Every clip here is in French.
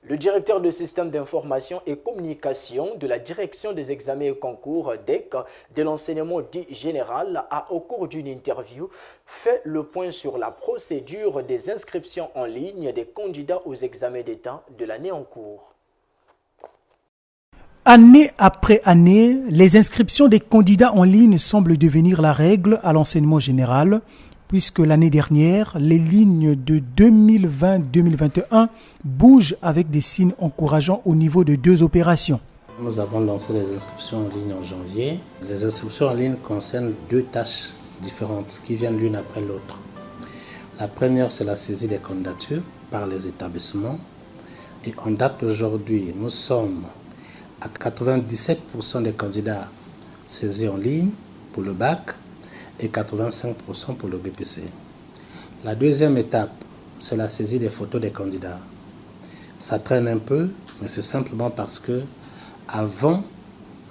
Le directeur de système d'information et communication de la direction des examens et concours DEC de l'enseignement dit général a, au cours d'une interview, fait le point sur la procédure des inscriptions en ligne des candidats aux examens d'État de l'année en cours. Année après année, les inscriptions des candidats en ligne semblent devenir la règle à l'enseignement général, puisque l'année dernière, les lignes de 2020-2021 bougent avec des signes encourageants au niveau de 2 opérations. Nous avons lancé les inscriptions en ligne en janvier. Les inscriptions en ligne concernent 2 tâches différentes qui viennent l'une après l'autre. La première, c'est la saisie des candidatures par les établissements. Et en date d'aujourd'hui, nous sommes à 97% des candidats saisis en ligne pour le bac et 85% pour le BPC. La deuxième étape, c'est la saisie des photos des candidats. Ça traîne un peu, mais c'est simplement parce que avant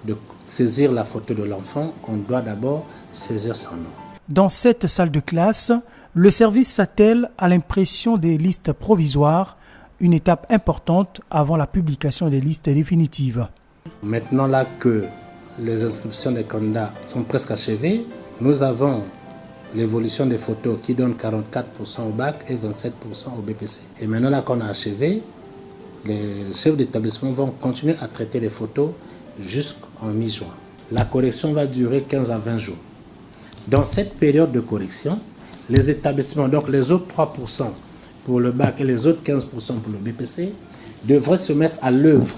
de saisir la photo de l'enfant, on doit d'abord saisir son nom. Dans cette salle de classe, le service s'attelle à l'impression des listes provisoires, une étape importante avant la publication des listes définitives. Maintenant là que les inscriptions des candidats sont presque achevées, nous avons l'évolution des photos qui donne 44% au bac et 27% au BPC. Et maintenant là qu'on a achevé, les chefs d'établissement vont continuer à traiter les photos jusqu'en mi-juin. La correction va durer 15 à 20 jours. Dans cette période de correction, les établissements, donc les autres 3% pour le bac et les autres 15% pour le BPC, devraient se mettre à l'œuvre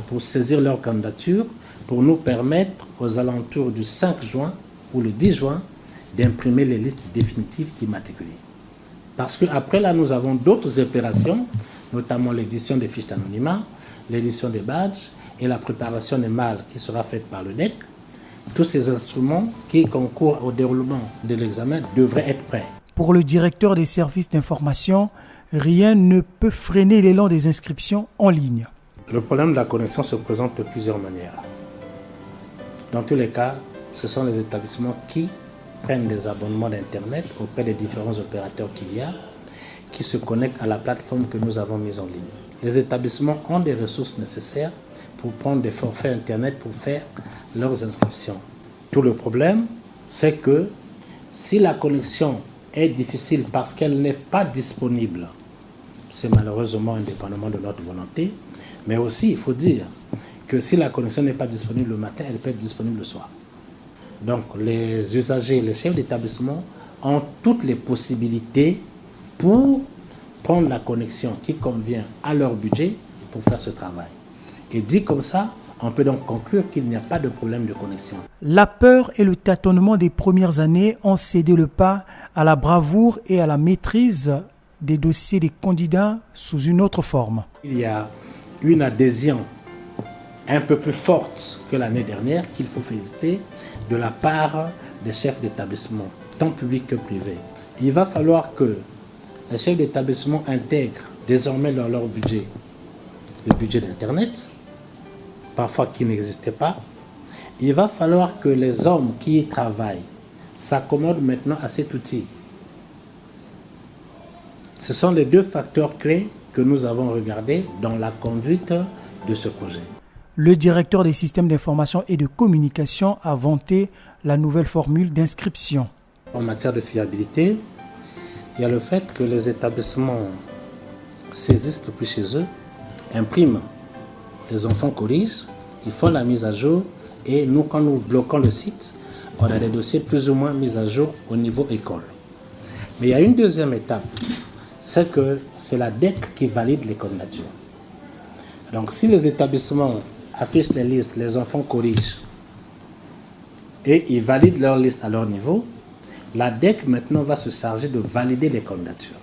pour saisir leur candidature, pour nous permettre aux alentours du 5 juin ou le 10 juin d'imprimer les listes définitives immatriculées. Parce qu'après là, nous avons d'autres opérations, notamment l'édition des fiches d'anonymat, l'édition des badges et la préparation des malles qui sera faite par le DEC. Tous ces instruments qui concourent au déroulement de l'examen devraient être prêts. Pour le directeur des services d'information, rien ne peut freiner l'élan des inscriptions en ligne. Le problème de la connexion se présente de plusieurs manières. Dans tous les cas, ce sont les établissements qui prennent des abonnements d'Internet auprès des différents opérateurs qu'il y a, qui se connectent à la plateforme que nous avons mise en ligne. Les établissements ont des ressources nécessaires pour prendre des forfaits Internet pour faire leurs inscriptions. Tout le problème, c'est que si la connexion est difficile parce qu'elle n'est pas disponible, c'est malheureusement indépendamment de notre volonté, mais aussi il faut dire que si la connexion n'est pas disponible le matin, elle peut être disponible le soir. Donc les usagers, les chefs d'établissement ont toutes les possibilités pour prendre la connexion qui convient à leur budget pour faire ce travail. Et dit comme ça, on peut donc conclure qu'il n'y a pas de problème de connexion. La peur et le tâtonnement des premières années ont cédé le pas à la bravoure et à la maîtrise des dossiers des candidats sous une autre forme. Il y a une adhésion un peu plus forte que l'année dernière qu'il faut féliciter de la part des chefs d'établissement, tant publics que privés. Il va falloir que les chefs d'établissement intègrent désormais dans leur budget le budget d'Internet, parfois qui n'existait pas. Il va falloir que les hommes qui y travaillent s'accommodent maintenant à cet outil. Ce sont les 2 facteurs clés que nous avons regardés dans la conduite de ce projet. Le directeur des systèmes d'information et de communication a vanté la nouvelle formule d'inscription. En matière de fiabilité, il y a le fait que les établissements saisissent depuis chez eux, impriment, les enfants corrigent, ils font la mise à jour et nous, quand nous bloquons le site, on a des dossiers plus ou moins mis à jour au niveau école. Mais il y a une deuxième étape, c'est que c'est la DEC qui valide les candidatures. Donc si les établissements affichent les listes, les enfants corrigent et ils valident leur liste à leur niveau, la DEC maintenant va se charger de valider les candidatures.